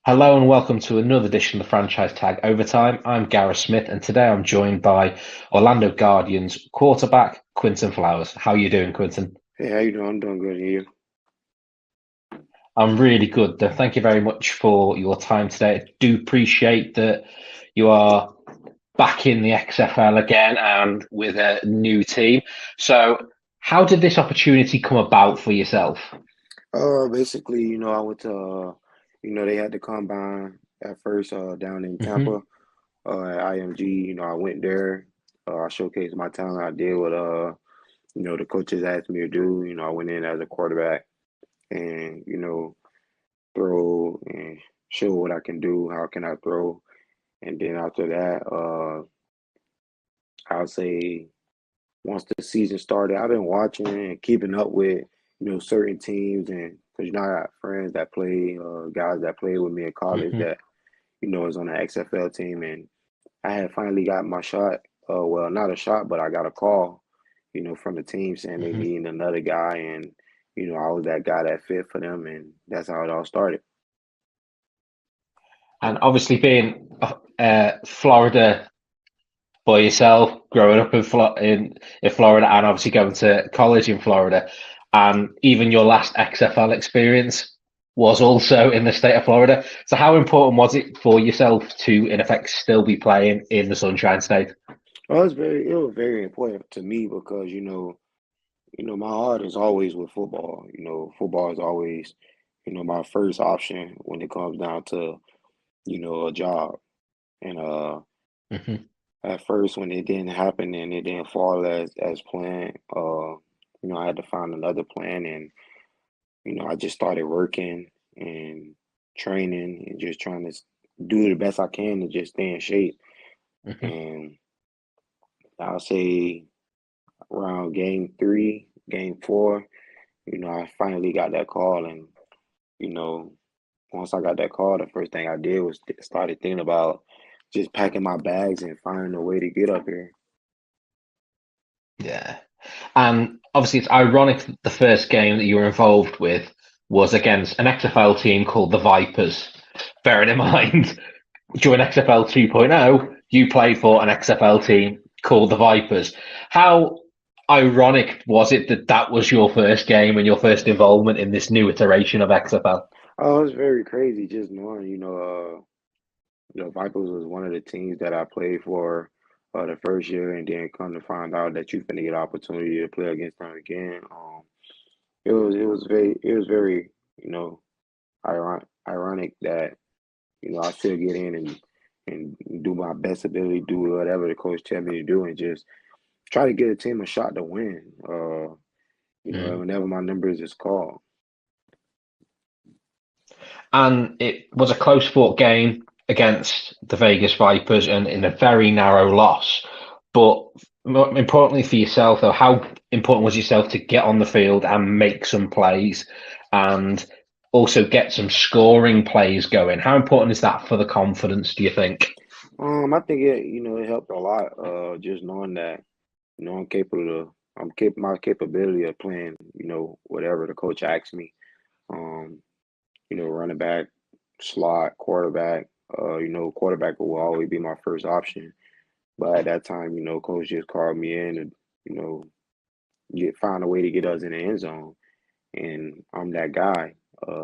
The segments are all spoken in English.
Hello and welcome to another edition of the Franchise Tag Overtime. I'm Gareth Smith, and today I'm joined by Orlando Guardians quarterback Quinton Flowers. How are you doing, Quinton? Hey, how you doing? I'm doing good here. I'm really good. Thank you very much for your time today. I do appreciate that you are back in the XFL again and with a new team. So, how did this opportunity come about for yourself? Basically, I went to, they had the combine at first, down in Hmm. Tampa, at IMG. I went there. I showcased my talent. I did what, the coaches asked me to do. I went in as a quarterback and, throw and show what I can do. How can I throw? And then after that, I'll say once the season started, I've been watching and keeping up with, certain teams, and because I got friends that play, guys that played with me in college Hmm. that is on the XFL team, and I had finally got my shot. Well, not a shot, but I got a call, from the team saying they Hmm. needing another guy, and I was that guy that fit for them, and that's how it all started. And obviously, being Florida for yourself, growing up in Florida, and obviously going to college in Florida, and even your last XFL experience was also in the state of Florida. So, how important was it for yourself to, in effect, still be playing in the Sunshine State? It was very important to me because my heart is always with football. Football is always, my first option when it comes down to, a job. And Hmm. at first when it didn't happen and it didn't fall as planned, I had to find another plan, and, I just started working and training and just trying to do the best I can to just stay in shape. Hmm. And I'll say around game three, game four, I finally got that call, and you know, once I got that call, the first thing I did was started thinking about just packing my bags and finding a way to get up here. Yeah. And obviously, it's ironic that the first game that you were involved with was against an XFL team called the Vipers. Bearing in mind, during XFL 2.0, you played for an XFL team called the Vipers. How ironic was it that that was your first game and your first involvement in this new iteration of XFL? Oh, it's very crazy just knowing, Vipers was one of the teams that I played for the first year, and then come to find out that you're gonna get an opportunity to play against them again. It was very, ironic that I still get in and do my best ability, do whatever the coach tell me to do, and just try to get a team a shot to win. Mm. Whenever my numbers is called. And it was a close fought game against the Vegas Vipers and in a very narrow loss. But more importantly for yourself, though, how important was yourself to get on the field and make some plays and also get some scoring plays going? How important is that for the confidence, do you think? I think it helped a lot. Just knowing that, I'm capable of, my capability of playing, whatever the coach asks me. Um, Running back, slot, quarterback. Quarterback will always be my first option. But at that time, coach just called me in and, you know, find a way to get us in the end zone. And I'm that guy.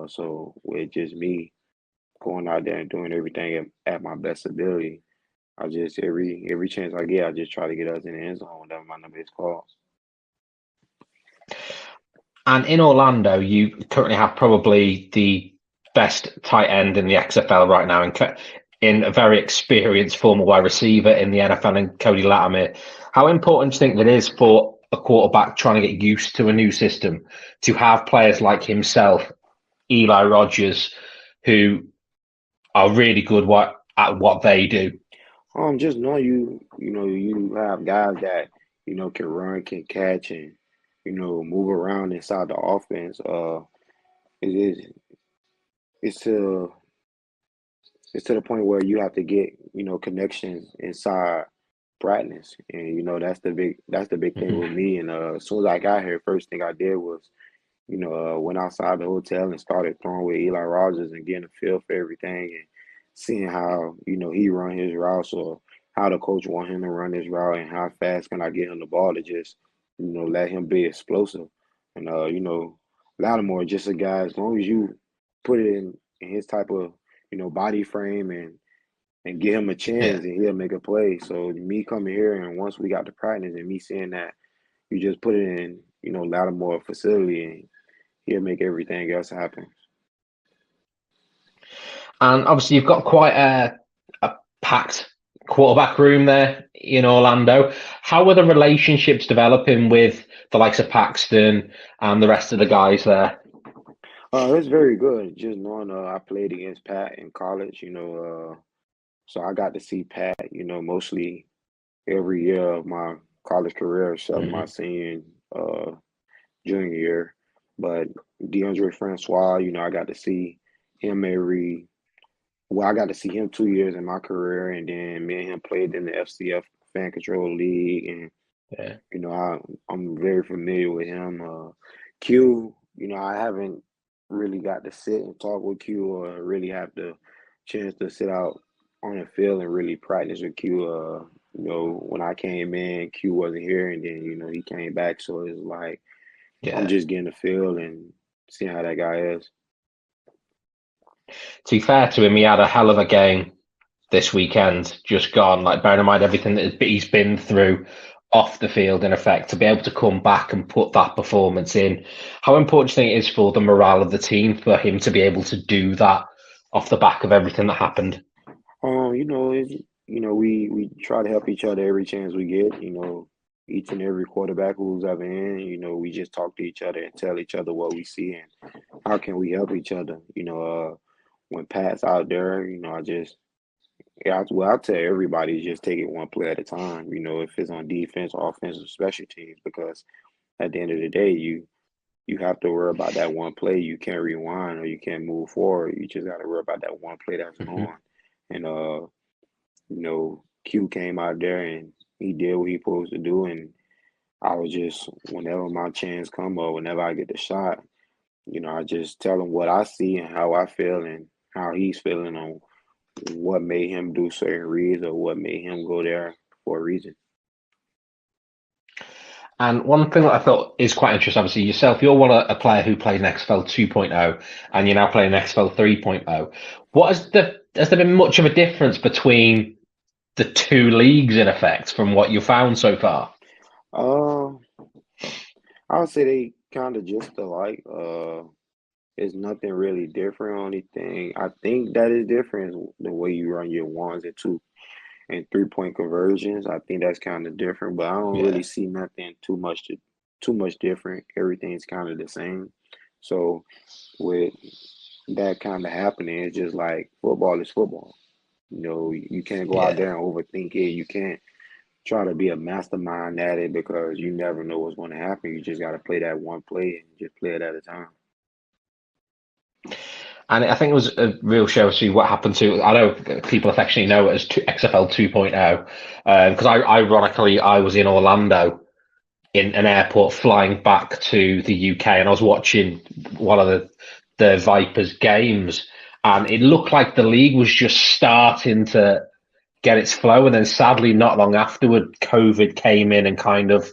So with just me going out there and doing everything at my best ability, I just every chance I get, I just try to get us in the end zone whenever my number is called. And in Orlando, you currently have probably the best tight end in the XFL right now, in a very experienced former wide receiver in the NFL and Cody Latimer. How important do you think that is for a quarterback trying to get used to a new system to have players like himself, Eli Rogers, who are really good at what they do? Just knowing you have guys that can run, can catch, and move around inside the offense. It is it's to it's to the point where you have to get connections inside practice, and that's the big thing Mhm. with me. And as soon as I got here, first thing I did was went outside the hotel and started throwing with Eli Rogers and getting a feel for everything and seeing how, he run his routes or how the coach want him to run his route and how fast can I get him the ball to just, let him be explosive. And Lattimore just a guy, as long as you put it in his type of, body frame and give him a Yeah. chance and he'll make a play. So me coming here and once we got to practice and me seeing that you just put it in, Lattimore facility and he'll make everything else happen. And obviously, you've got quite a packed quarterback room there in Orlando. How are the relationships developing with the likes of Paxton and the rest of the guys there? It's very good. Just knowing I played against Pat in college, so I got to see Pat, mostly every year of my college career, except my Hmm. senior and junior year. But DeAndre Francois, I got to see him I got to see him 2 years in my career, and then me and him played in the FCF Fan Control League, and Yeah, I'm very familiar with him. Q, I haven't really got to sit and talk with Q or really have the chance to sit out on the field and really practice with Q. When I came in, Q wasn't here, and then he came back, so it's like I'm yeah. just getting the feel and seeing how that guy is. To be fair to him, he had a hell of a game this weekend, just gone. Like, bearing in mind everything that he's been through off the field, in effect, to be able to come back and put that performance in. How important do you think it is for the morale of the team for him to be able to do that off the back of everything that happened? It's, we try to help each other every chance we get. Each and every quarterback who's ever in. We just talk to each other and tell each other what we see and how can we help each other. When Pat's out there, I just I'll tell everybody just take it one play at a time. If it's on defense, offense, or special teams, because at the end of the day, you have to worry about that one play. You can't rewind or you can't move forward. You just got to worry about that one play that's Hmm. going. And Q came out there and he did what he supposed to do. And I was just, whenever my chance come or whenever I get the shot, I just tell him what I see and how I feel and how he's feeling on what made him do certain reads or what made him go there for a reason. And one thing that I thought is quite interesting, obviously, yourself, you're a player who played in XFL 2.0 and you're now playing XFL 3.0. Has there been much of a difference between the two leagues in effect from what you found so far? Uh, I would say they kind of just alike. It's nothing really different. Only thing I think that is different is the way you run your ones and two and 3-point conversions. I think that's kind of different, but I don't really Yeah, see nothing too much different. Everything's kind of the same. So with that kind of happening, it's just like football is football. You can't go out yeah. there and overthink it. You can't try to be a mastermind at it because you never know what's going to happen. You just got to play that one play and just play it at a time. And I think it was a real show to see what happened to. I know people affectionately know it as XFL 2.0 because ironically, I was in Orlando in an airport flying back to the UK, and I was watching one of the Vipers games, and it looked like the league was just starting to get its flow, and then sadly, not long afterward, COVID came in and kind of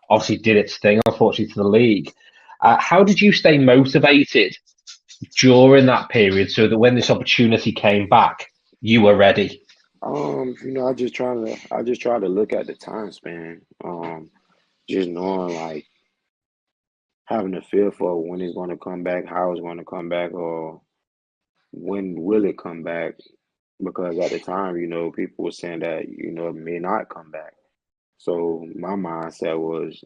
obviously did its thing, unfortunately, to the league. How did you stay motivated during that period so that when this opportunity came back, you were ready? I just try to look at the time span. Just knowing like having a feel for when it's going to come back, how it's going to come back, or when will it come back? Because at the time, people were saying that it may not come back. So my mindset was,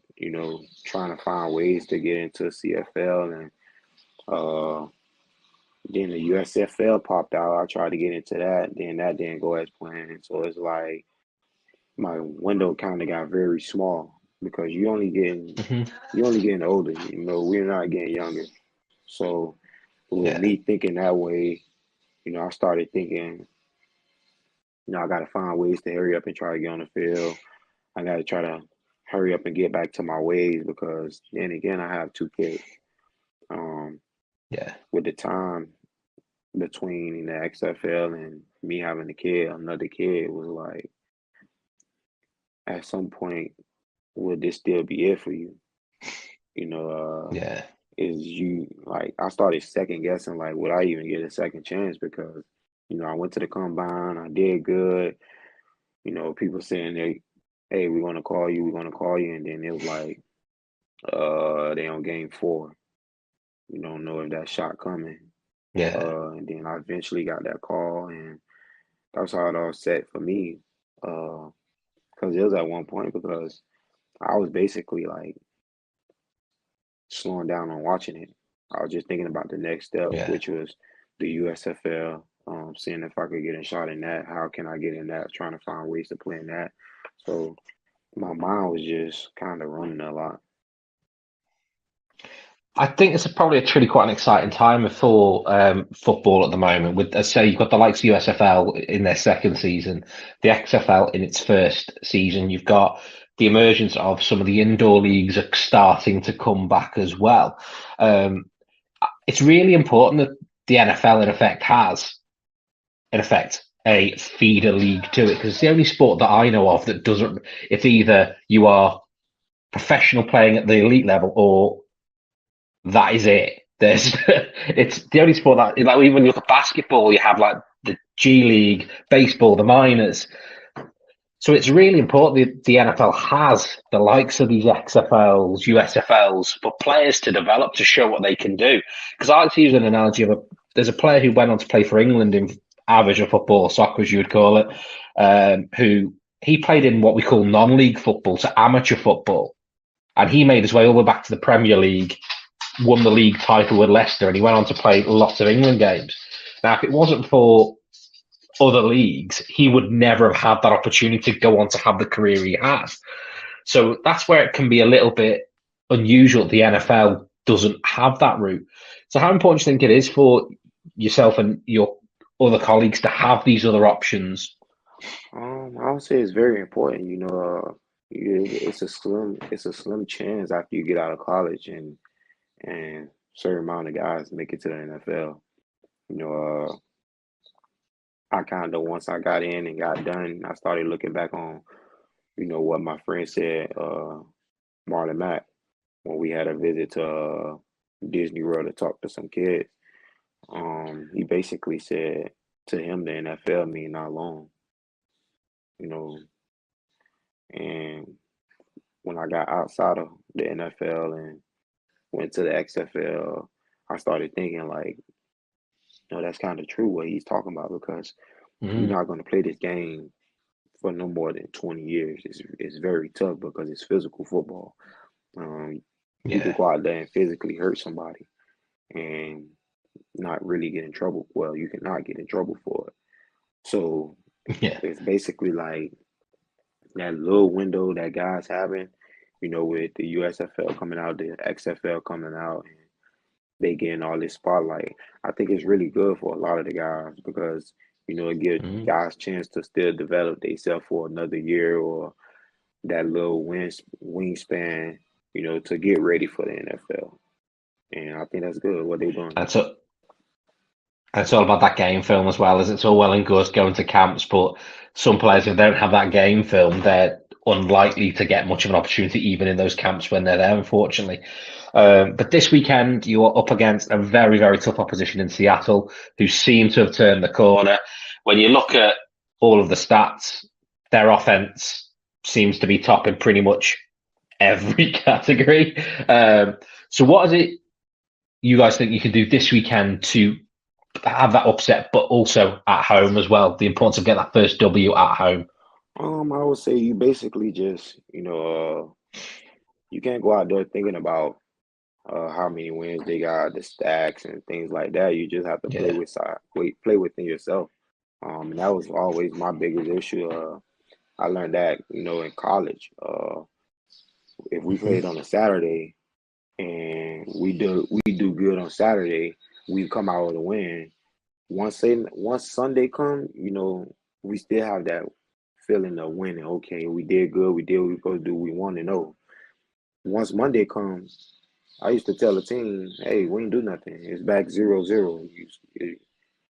trying to find ways to get into CFL and uh then the USFL popped out. I tried to get into that, then that didn't go as planned. So it's like my window kind of got very small because Hmm. you only getting older. We're not getting younger. So with Yeah. me thinking that way, I started thinking, I got to find ways to hurry up and try to get on the field. I got to try to hurry up and get back to my ways because then again, I have two kids. Um, Yeah. with the time between the XFL and me having a kid, another kid was like, at some point, would this still be it for you? You know, Yeah. is you like I started second guessing like would I even get a second chance because I went to the combine, I did good. People saying hey, we're gonna call you, and then it was like they on game 4. You don't know if that shot coming. Yeah. And then I eventually got that call, and that's how it all set for me. Because it was at one point because I was basically like slowing down on watching it. I was just thinking about the next step, Yeah. which was the USFL, seeing if I could get a shot in that. How can I get in that? Trying to find ways to play in that. So my mind was just kind of running a lot. I think it's probably truly quite an exciting time for football at the moment. With, as say, you've got the likes of USFL in their second season, the XFL in its first season. You've got the emergence of some of the indoor leagues are starting to come back as well. Um, it's really important that the NFL, in effect, a feeder league to it because it's the only sport that I know of that doesn't. It's either you are professional playing at the elite level or that is it. There's it's the only sport that like even when you look at basketball, you have like the G League, baseball, the minors. So it's really important that the NFL has the likes of these XFLs, USFLs for players to develop to show what they can do. Because I like to use an analogy of there's a player who went on to play for England in average of football, soccer as you would call it, who he played in what we call non-league football, so amateur football, and he made his way all the way back to the Premier League, won the league title with Leicester, and he went on to play lots of England games. Now, if it wasn't for other leagues, he would never have had that opportunity to go on to have the career he has. So that's where it can be a little bit unusual. The NFL doesn't have that route. So how important do you think it is for yourself and your other colleagues to have these other options? I would say it's very important. It's a slim chance after you get out of college and certain amount of guys make it to the NFL. You know, I kind of once I got in and got done, I started looking back on what my friend said, Marlon Mack, when we had a visit to Disney World to talk to some kids. He basically said to him the NFL mean not long, you know, and when I got outside of the NFL and went to the XFL, I started thinking like, that's kind of true what he's talking about because you're Mm, not going to play this game for no more than 20 years. It's very tough because it's physical football. Um, you could yeah, go out there and physically hurt somebody and not really get in trouble. Well, you cannot get in trouble for it. So yeah, it's basically like that little window that guys having, with the USFL coming out, the XFL coming out, and they getting all this spotlight. I think it's really good for a lot of the guys because it gives mm, guys chance to still develop themselves for another year or that little wingspan, to get ready for the NFL. And I think that's good what they're doing. that's a it's all about that game film as well, as it's all well and good going to camps, but some players, if they don't have that game film, they're unlikely to get much of an opportunity even in those camps when they're there, unfortunately. But this weekend, you're up against a very, very tough opposition in Seattle, who seem to have turned the corner. When you look at all of the stats, their offense seems to be top in pretty much every category. So what is it you guys think you can do this weekend to have that upset, but also at home as well? The importance of getting that first W at home. I would say you basically just, you can't go out there thinking about how many wins they got, the stacks and things like that. You just have to Yeah. play within yourself. And that was always my biggest issue. I learned that, in college. If we Hmm. played on a Saturday and we do good on Saturday, we come out with a win. Once Sunday come, we still have that feeling of winning. Okay, we did good. We did what we supposed to do. We want to know. Once Monday comes, I used to tell the team, "Hey, we ain't do nothing. It's back 0-0. You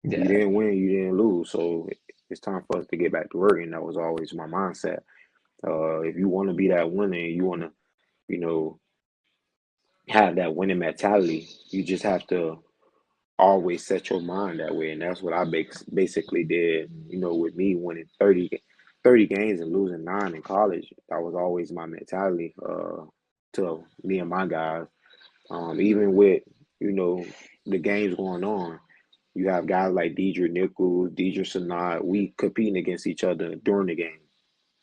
Yeah, didn't win, you didn't lose. So it's time for us to get back to work." And that was always my mindset. If you want to be that winner, and you want to, you know, have that winning mentality, you just have to always set your mind that way. And that's what I basically did. With me winning 30 games and losing 9 in college, that was always my mentality. To me and my guys, even with you know the games going on, you have guys like Deidre Nichols, Deidre Sanad. We competing against each other during the game.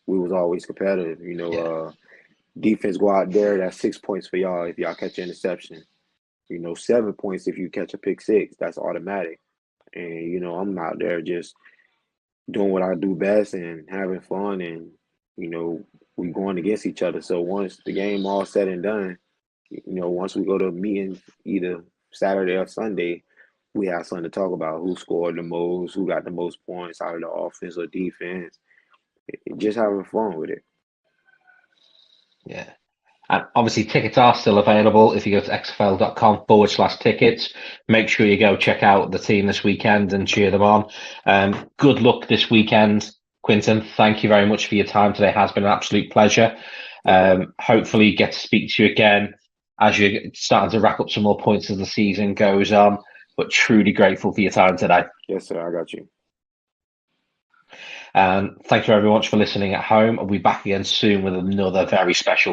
We was always competitive. yeah, Defense go out there. That's 6 points for y'all if y'all catch an interception. 7 points if you catch a pick six. That's automatic. And I'm out there just doing what I do best and having fun, and you know we going against each other. So once the game all said and done, once we go to meetings either Saturday or Sunday, we have something to talk about: who scored the most, who got the most points out of the offense or defense. Just having fun with it. yeah. And obviously, tickets are still available. If you go to xfl.com/tickets, make sure you go check out the team this weekend and cheer them on. Good luck this weekend, Quinton. Thank you very much for your time today. It has been an absolute pleasure. No problem. Hopefully, get to speak to you again as you're starting to rack up some more points as the season goes on. But truly grateful for your time today. Yes, sir. I got you. And thank you very much for listening at home. I'll be back again soon with another very special